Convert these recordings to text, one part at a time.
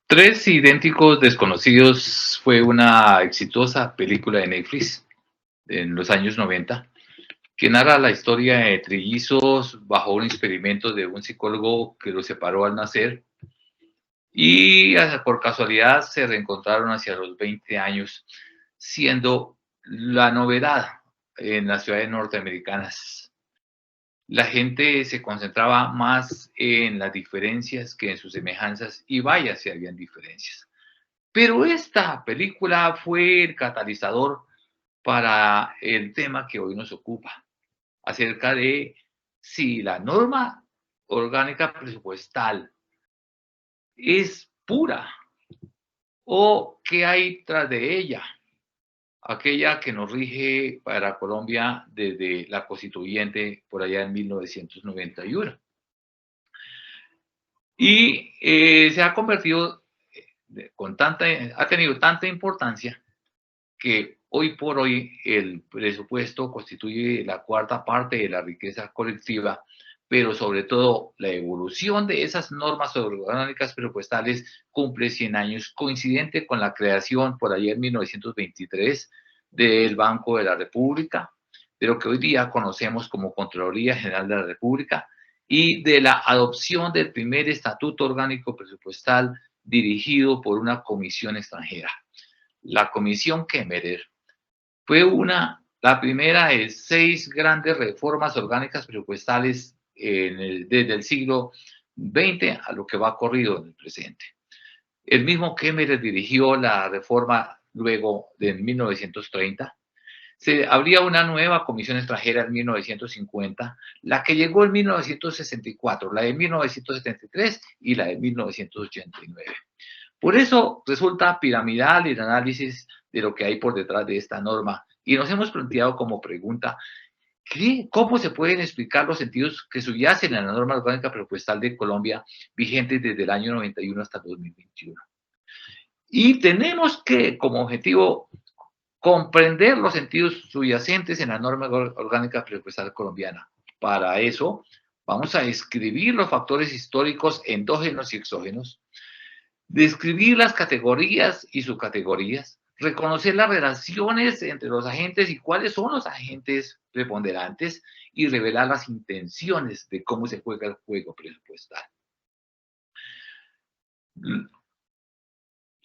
Tres idénticos desconocidos fue una exitosa película de Netflix en los años 90 que narra la historia de trillizos bajo un experimento de un psicólogo que los separó al nacer y por casualidad se reencontraron hacia los 20 años, siendo la novedad en las ciudades norteamericanas. La gente se concentraba más en las diferencias que en sus semejanzas y vaya si habían diferencias. Pero esta película fue el catalizador para el tema que hoy nos ocupa, acerca de si la norma orgánica presupuestal es pura o qué hay tras de ella, aquella que nos rige para Colombia desde la constituyente por allá en 1991. Y se ha convertido ha tenido tanta importancia que hoy por hoy el presupuesto constituye la cuarta parte de la riqueza colectiva, pero sobre todo la evolución de esas normas orgánicas presupuestales cumple 100 años, coincidente con la creación por allá en 1923 del Banco de la República, de lo que hoy día conocemos como Contraloría General de la República, y de la adopción del primer Estatuto Orgánico Presupuestal dirigido por una comisión extranjera, la Comisión Kemmerer. Fue la primera de 6 grandes reformas orgánicas presupuestales desde el siglo XX a lo que va corrido en el presente. El mismo Kemmerer dirigió la reforma luego de 1930. Se abría una nueva comisión extranjera en 1950, la que llegó en 1964, la de 1973 y la de 1989. Por eso resulta piramidal el análisis de lo que hay por detrás de esta norma. Y nos hemos planteado como pregunta, ¿cómo se pueden explicar los sentidos que subyacen en la norma orgánica presupuestal de Colombia vigente desde el año 91 hasta 2021? Y tenemos que, como objetivo, comprender los sentidos subyacentes en la norma orgánica presupuestal colombiana. Para eso, vamos a describir los factores históricos endógenos y exógenos, describir las categorías y subcategorías, reconocer las relaciones entre los agentes y cuáles son los agentes preponderantes y revelar las intenciones de cómo se juega el juego presupuestal.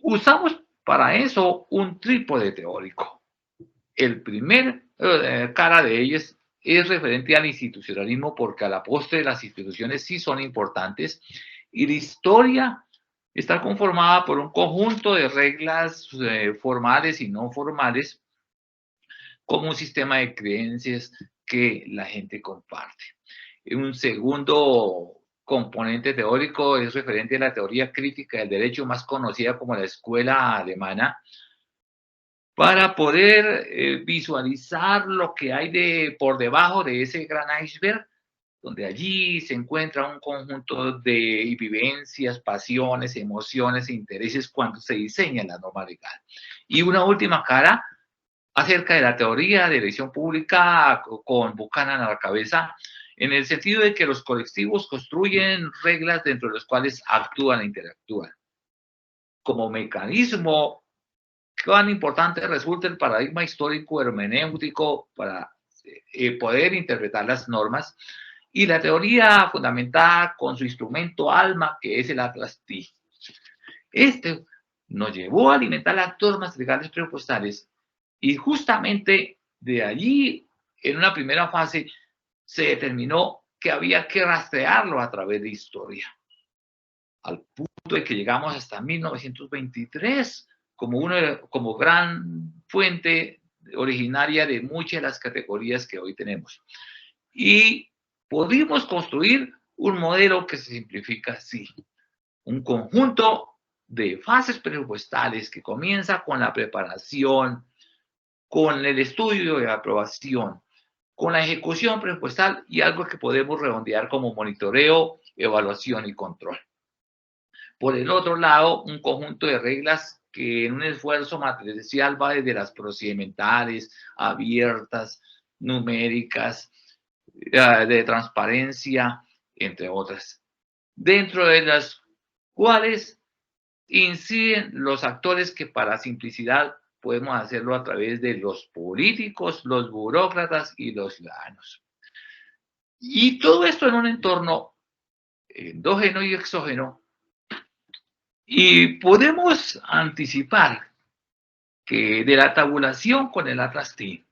Usamos para eso un trípode teórico. El primer cara de ellos es referente al institucionalismo porque a la postre las instituciones sí son importantes y la historia está conformada por un conjunto de reglas formales y no formales, como un sistema de creencias que la gente comparte. Un segundo componente teórico es referente a la teoría crítica del derecho, más conocida como la escuela alemana, para poder visualizar lo que hay por debajo de ese gran iceberg, donde allí se encuentra un conjunto de vivencias, pasiones, emociones e intereses cuando se diseña la norma legal. Y una última cara acerca de la teoría de elección pública con Buchanan a la cabeza, en el sentido de que los colectivos construyen reglas dentro de las cuales actúan e interactúan. Como mecanismo, cuán importante resulta el paradigma histórico hermenéutico para poder interpretar las normas, y la teoría fundamentada con su instrumento alma, que es el Atlas T. Este nos llevó a alimentar las normas legales presupuestales y justamente de allí, en una primera fase, se determinó que había que rastrearlo a través de historia, al punto de que llegamos hasta 1923 como gran fuente originaria de muchas de las categorías que hoy tenemos. Y pudimos construir un modelo que se simplifica así: un conjunto de fases presupuestales que comienza con la preparación, con el estudio de aprobación, con la ejecución presupuestal y algo que podemos redondear como monitoreo, evaluación y control. Por el otro lado, un conjunto de reglas que en un esfuerzo matricial va desde las procedimentales, abiertas, numéricas, de transparencia, entre otras. dentro de las cuales inciden los actores que para simplicidad podemos hacerlo a través de los políticos, los burócratas y los ciudadanos. Y todo esto en un entorno endógeno y exógeno. Y podemos anticipar que de la tabulación con el Atlas T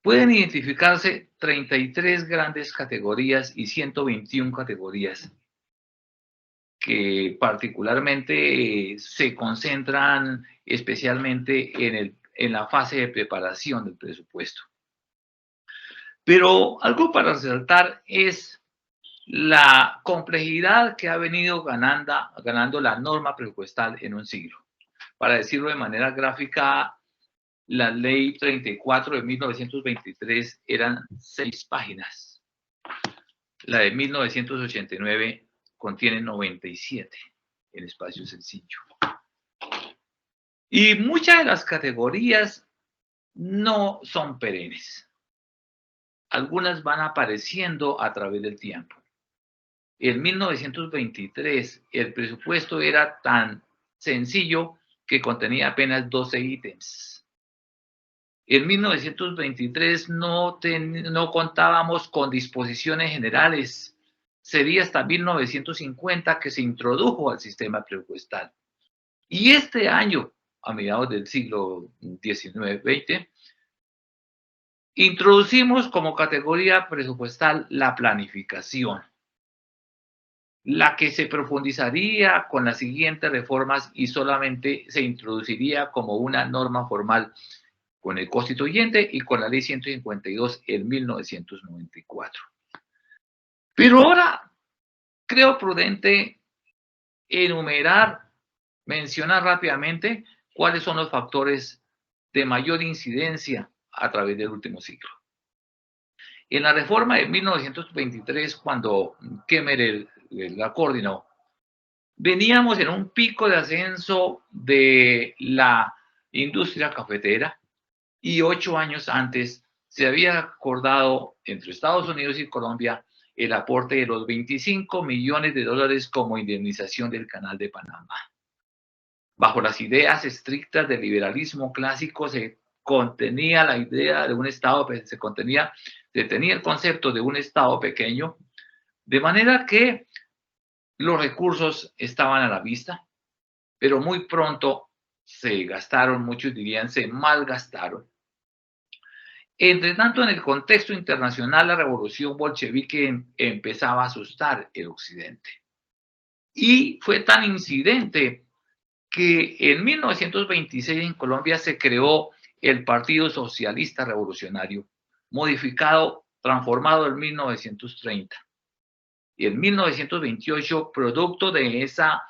pueden identificarse 33 grandes categorías y 121 categorías que particularmente se concentran especialmente en la fase de preparación del presupuesto. Pero algo para resaltar es la complejidad que ha venido ganando la norma presupuestal en un siglo. Para decirlo de manera gráfica, la ley 34 de 1923 eran 6 páginas. La de 1989 contiene 97 en espacio sencillo. Y muchas de las categorías no son perennes. Algunas van apareciendo a través del tiempo. En 1923 el presupuesto era tan sencillo que contenía apenas 12 ítems. En 1923 no contábamos con disposiciones generales. Sería hasta 1950 que se introdujo al sistema presupuestal. Y este año, a mediados del siglo XIX-XX, introducimos como categoría presupuestal la planificación, la que se profundizaría con las siguientes reformas y solamente se introduciría como una norma formal con el Constituyente y con la Ley 152 en 1994. Pero ahora creo prudente mencionar rápidamente cuáles son los factores de mayor incidencia a través del último siglo. En la reforma de 1923, cuando Kemmerer la coordinó, veníamos en un pico de ascenso de la industria cafetera y 8 años antes se había acordado entre Estados Unidos y Colombia el aporte de los 25 millones de dólares como indemnización del Canal de Panamá. Bajo las ideas estrictas del liberalismo clásico se contenía la idea de un Estado, se tenía el concepto de un Estado pequeño, de manera que los recursos estaban a la vista, pero muy pronto se gastaron, muchos dirían se malgastaron. Entre tanto, en el contexto internacional, la revolución bolchevique empezaba a asustar el occidente. Y fue tan incidente que en 1926 en Colombia se creó el Partido Socialista Revolucionario, modificado, transformado en 1930. Y en 1928, producto de esa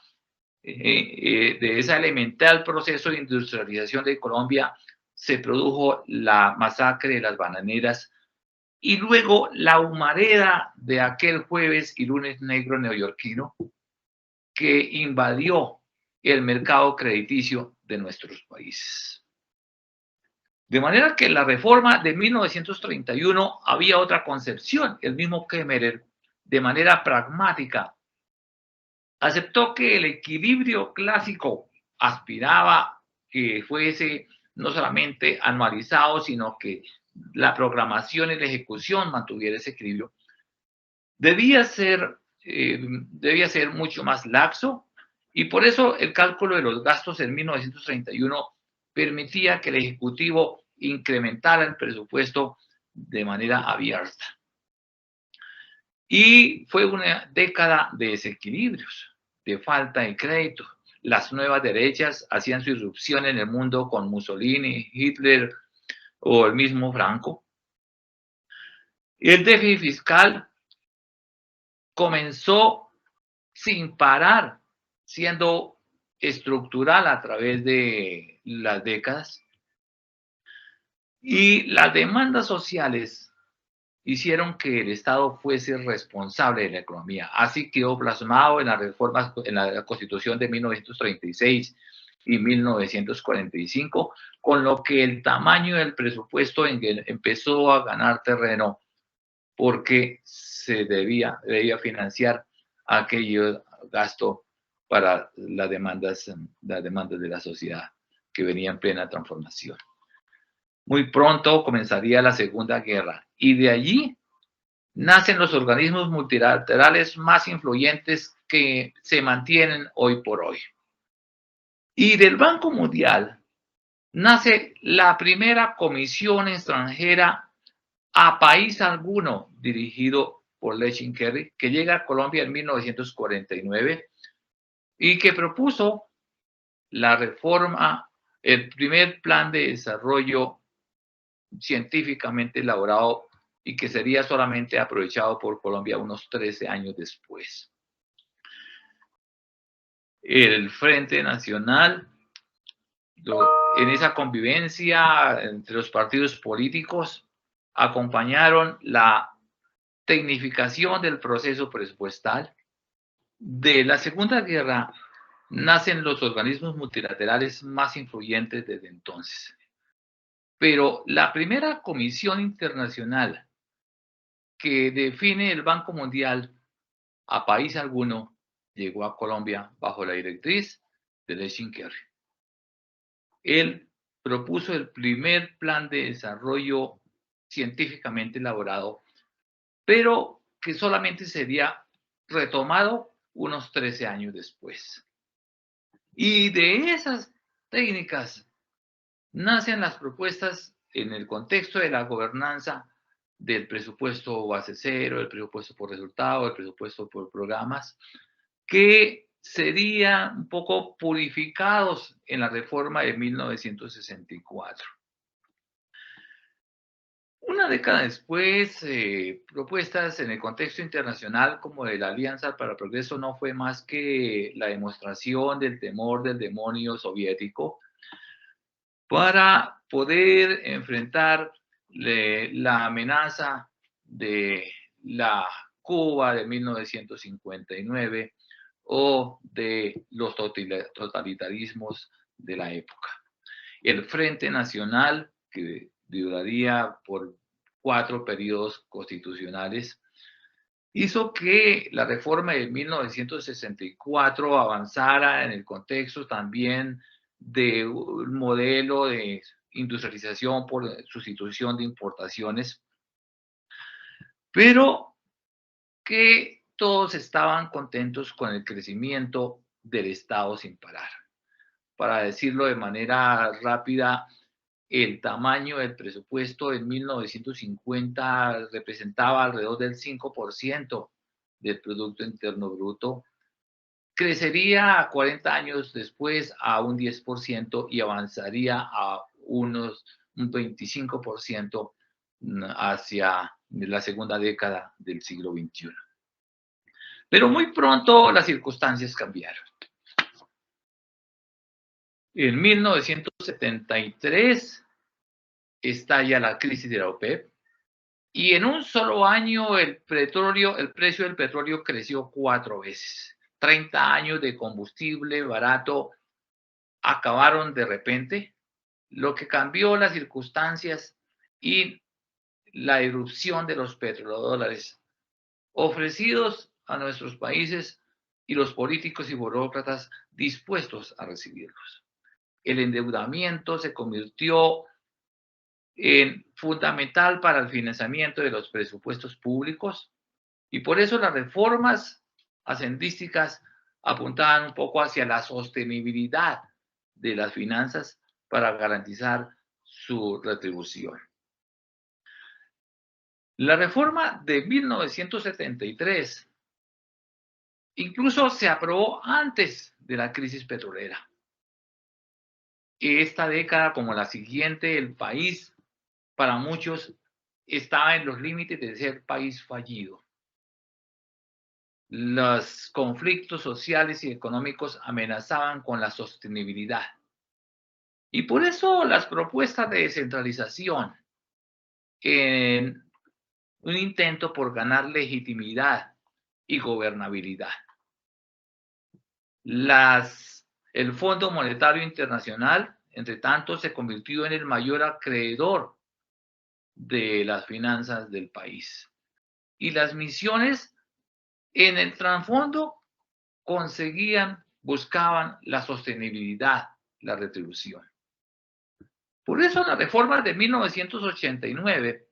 elemental proceso de industrialización de Colombia, se produjo la masacre de las bananeras y luego la humareda de aquel jueves y lunes negro neoyorquino que invadió el mercado crediticio de nuestros países. De manera que en la reforma de 1931 había otra concepción. El mismo Kemmerer, de manera pragmática, aceptó que el equilibrio clásico aspiraba que fuese no solamente anualizado, sino que la programación y la ejecución mantuviera ese equilibrio. Debía ser mucho más laxo y por eso el cálculo de los gastos en 1931 permitía que el Ejecutivo incrementara el presupuesto de manera abierta. Y fue una década de desequilibrios, de falta de crédito. Las nuevas derechas hacían su irrupción en el mundo con Mussolini, Hitler o el mismo Franco. El déficit fiscal comenzó sin parar, siendo estructural a través de las décadas. Y las demandas sociales hicieron que el Estado fuese responsable de la economía. Así quedó plasmado en las reformas, en la Constitución de 1936 y 1945, con lo que el tamaño del presupuesto empezó a ganar terreno porque se debía financiar aquello gasto para las demandas de la sociedad que venía en plena transformación. Muy pronto comenzaría la Segunda Guerra y de allí nacen los organismos multilaterales más influyentes que se mantienen hoy por hoy. Y del Banco Mundial nace la primera comisión extranjera a país alguno, dirigido por Lechín Kerry, que llega a Colombia en 1949 y que propuso la reforma, el primer plan de desarrollo científicamente elaborado y que sería solamente aprovechado por Colombia unos 13 años después. El Frente Nacional, en esa convivencia entre los partidos políticos, acompañaron la tecnificación del proceso presupuestal. De la Segunda Guerra nacen los organismos multilaterales más influyentes desde entonces. Pero la primera comisión internacional que define el Banco Mundial a país alguno llegó a Colombia bajo la directriz de Lechín Kerry. Él propuso el primer plan de desarrollo científicamente elaborado, pero que solamente sería retomado unos 13 años después. Y de esas técnicas nacen las propuestas en el contexto de la gobernanza del presupuesto base cero, el presupuesto por resultado, el presupuesto por programas, que serían un poco purificados en la reforma de 1964. Una década después, propuestas en el contexto internacional como de la Alianza para el Progreso no fue más que la demostración del temor del demonio soviético para poder enfrentar la amenaza de la Cuba de 1959 o de los totalitarismos de la época. El Frente Nacional, que duraría por 4 periodos constitucionales, hizo que la reforma de 1964 avanzara en el contexto también de un modelo de industrialización por sustitución de importaciones, pero que todos estaban contentos con el crecimiento del Estado sin parar. Para decirlo de manera rápida, el tamaño del presupuesto en 1950 representaba alrededor del 5% del Producto Interno Bruto. Crecería 40 años después a un 10% y avanzaría a un 25% hacia la segunda década del siglo XXI. Pero muy pronto las circunstancias cambiaron. En 1973 estalla la crisis de la OPEP y en un solo año el precio del petróleo creció 4 veces. 30 años de combustible barato acabaron de repente, lo que cambió las circunstancias y la irrupción de los petrodólares ofrecidos a nuestros países y los políticos y burócratas dispuestos a recibirlos. El endeudamiento se convirtió en fundamental para el financiamiento de los presupuestos públicos y por eso las reformas hacendísticas apuntaban un poco hacia la sostenibilidad de las finanzas para garantizar su retribución. La reforma de 1973 incluso se aprobó antes de la crisis petrolera. Esta década, como la siguiente, el país, para muchos, estaba en los límites de ser país fallido. Los conflictos sociales y económicos amenazaban con la sostenibilidad. Y por eso las propuestas de descentralización, en un intento por ganar legitimidad y gobernabilidad. El Fondo Monetario Internacional, entre tanto, se convirtió en el mayor acreedor de las finanzas del país. Y las misiones En el trasfondo buscaban la sostenibilidad, la retribución. Por eso la reforma de 1989,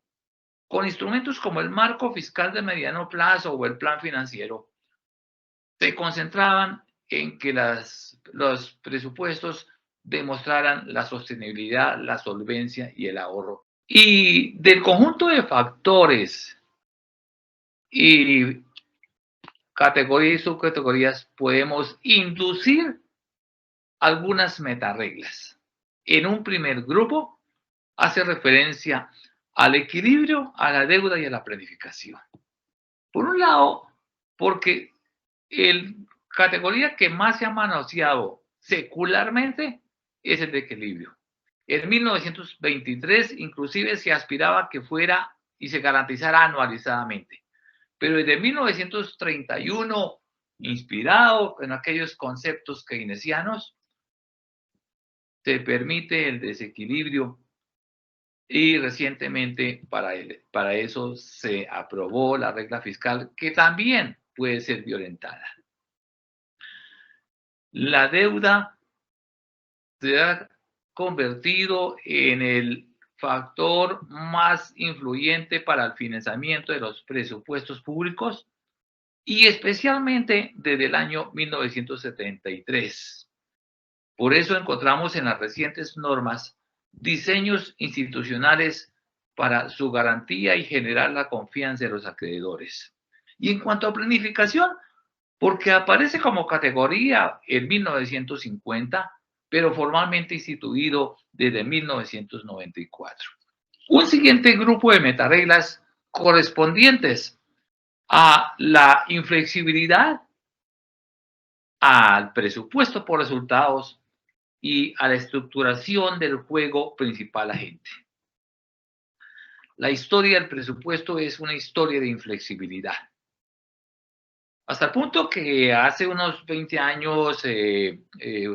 con instrumentos como el marco fiscal de mediano plazo o el plan financiero, se concentraban en que los presupuestos demostraran la sostenibilidad, la solvencia y el ahorro. Y del conjunto de factores y categorías y subcategorías podemos inducir algunas metareglas. En un primer grupo hace referencia al equilibrio, a la deuda y a la planificación. Por un lado, porque el categoría que más se ha manoseado secularmente es el de equilibrio. En 1923 inclusive se aspiraba que fuera y se garantizara anualizadamente. Pero desde 1931, inspirado en aquellos conceptos keynesianos, se permite el desequilibrio y recientemente para eso se aprobó la regla fiscal que también puede ser violentada. La deuda se ha convertido en el factor más influyente para el financiamiento de los presupuestos públicos y especialmente desde el año 1973. Por eso encontramos en las recientes normas diseños institucionales para su garantía y generar la confianza de los acreedores. Y en cuanto a planificación, porque aparece como categoría en 1950, pero formalmente instituido desde 1994. Un siguiente grupo de metareglas correspondientes a la inflexibilidad, al presupuesto por resultados y a la estructuración del juego principal agente. La historia del presupuesto es una historia de inflexibilidad. Hasta el punto que hace unos 20 años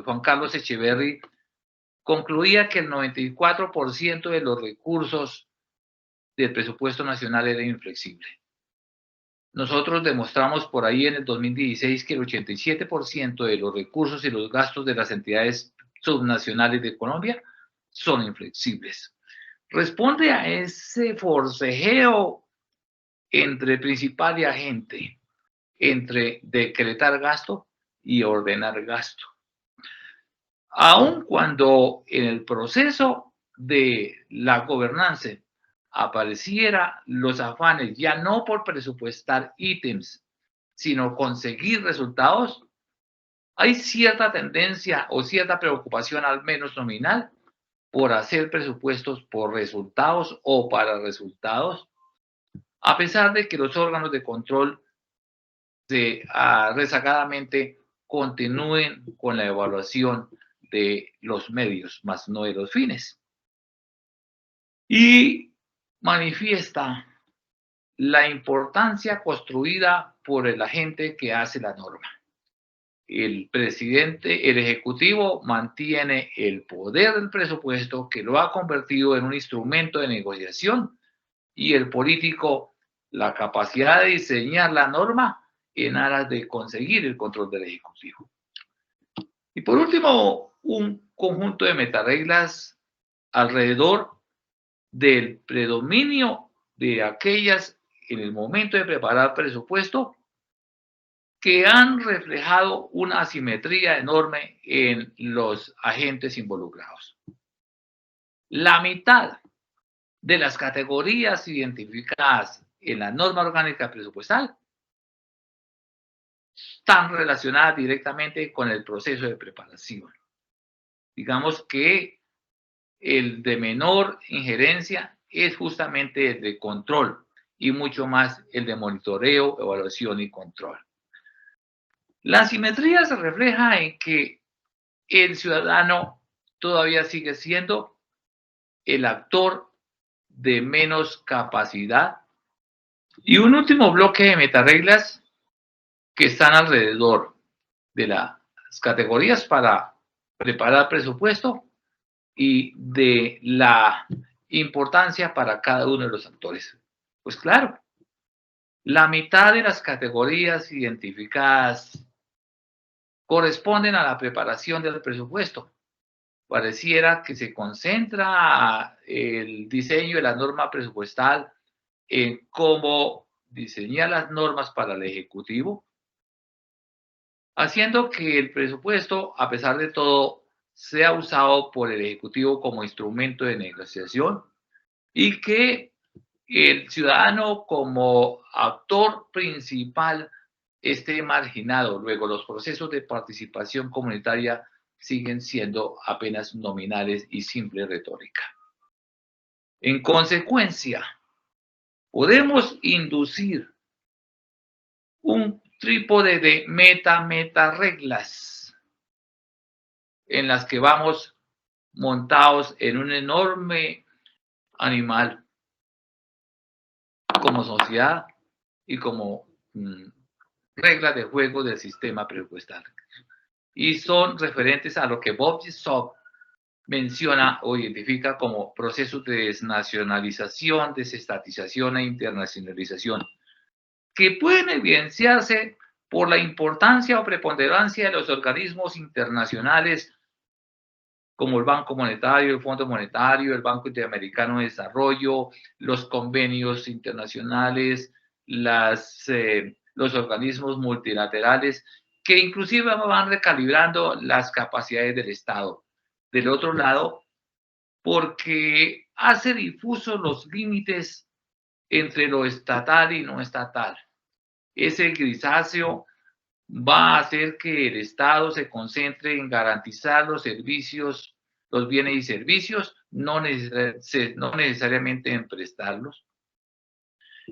Juan Carlos Echeverry concluía que el 94% de los recursos del presupuesto nacional era inflexible. Nosotros demostramos por ahí en el 2016 que el 87% de los recursos y los gastos de las entidades subnacionales de Colombia son inflexibles. Responde a ese forcejeo entre principal y agente, entre decretar gasto y ordenar gasto. Aun cuando en el proceso de la gobernanza apareciera los afanes, ya no por presupuestar ítems, sino conseguir resultados, hay cierta tendencia o cierta preocupación, al menos nominal, por hacer presupuestos por resultados o para resultados, a pesar de que los órganos de control rezagadamente continúen con la evaluación de los medios, más no de los fines. Y manifiesta la importancia construida por el agente que hace la norma. El presidente, el ejecutivo mantiene el poder del presupuesto que lo ha convertido en un instrumento de negociación y el político la capacidad de diseñar la norma en aras de conseguir el control del ejecutivo. Y por último, un conjunto de metareglas alrededor del predominio de aquellas en el momento de preparar presupuesto que han reflejado una asimetría enorme en los agentes involucrados. La mitad de las categorías identificadas en la norma orgánica presupuestal están relacionadas directamente con el proceso de preparación. Digamos que el de menor injerencia es justamente el de control y mucho más el de monitoreo, evaluación y control. La asimetría se refleja en que el ciudadano todavía sigue siendo el actor de menos capacidad. Y un último bloque de metareglas que están alrededor de las categorías para preparar presupuesto y de la importancia para cada uno de los actores. Pues claro, La mitad de las categorías identificadas corresponden a la preparación del presupuesto. Pareciera que se concentra el diseño de la norma presupuestal en cómo diseñar las normas para el Ejecutivo, haciendo que el presupuesto, a pesar de todo, sea usado por el Ejecutivo como instrumento de negociación y que el ciudadano como actor principal esté marginado. Luego, los procesos de participación comunitaria siguen siendo apenas nominales y simple retórica. En consecuencia, podemos inducir un trípode de meta reglas en las que vamos montados en un enorme animal como sociedad y como reglas de juego del sistema presupuestal. Y son referentes a lo que Bob Jessop menciona o identifica como procesos de desnacionalización, desestatización e internacionalización, que pueden evidenciarse por la importancia o preponderancia de los organismos internacionales como el Banco Monetario, el Fondo Monetario, el Banco Interamericano de Desarrollo, los convenios internacionales, los organismos multilaterales, que inclusive van recalibrando las capacidades del Estado. Del otro lado, porque hace difusos los límites entre lo estatal y no estatal. Ese grisáceo va a hacer que el Estado se concentre en garantizar los servicios, los bienes y servicios, no necesariamente en prestarlos.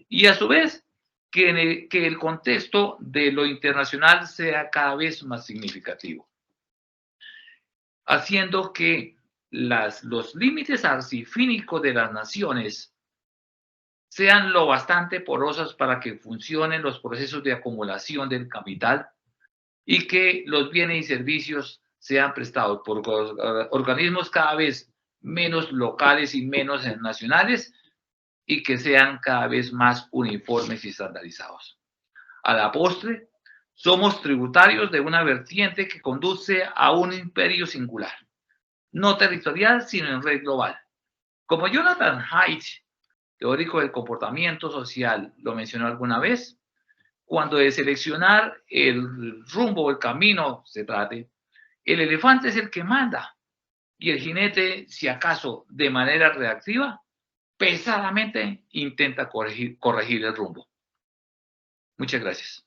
Y a su vez, que el contexto de lo internacional sea cada vez más significativo, haciendo que los límites arcifínicos de las naciones sean lo bastante porosos para que funcionen los procesos de acumulación del capital y que los bienes y servicios sean prestados por organismos cada vez menos locales y menos nacionales y que sean cada vez más uniformes y estandarizados. A la postre, somos tributarios de una vertiente que conduce a un imperio singular, no territorial, sino en red global. Como Jonathan Haidt, teórico del comportamiento social, lo mencionó alguna vez, cuando de seleccionar el rumbo o el camino se trate, el elefante es el que manda y el jinete, si acaso de manera reactiva, pesadamente intenta corregir el rumbo. Muchas gracias.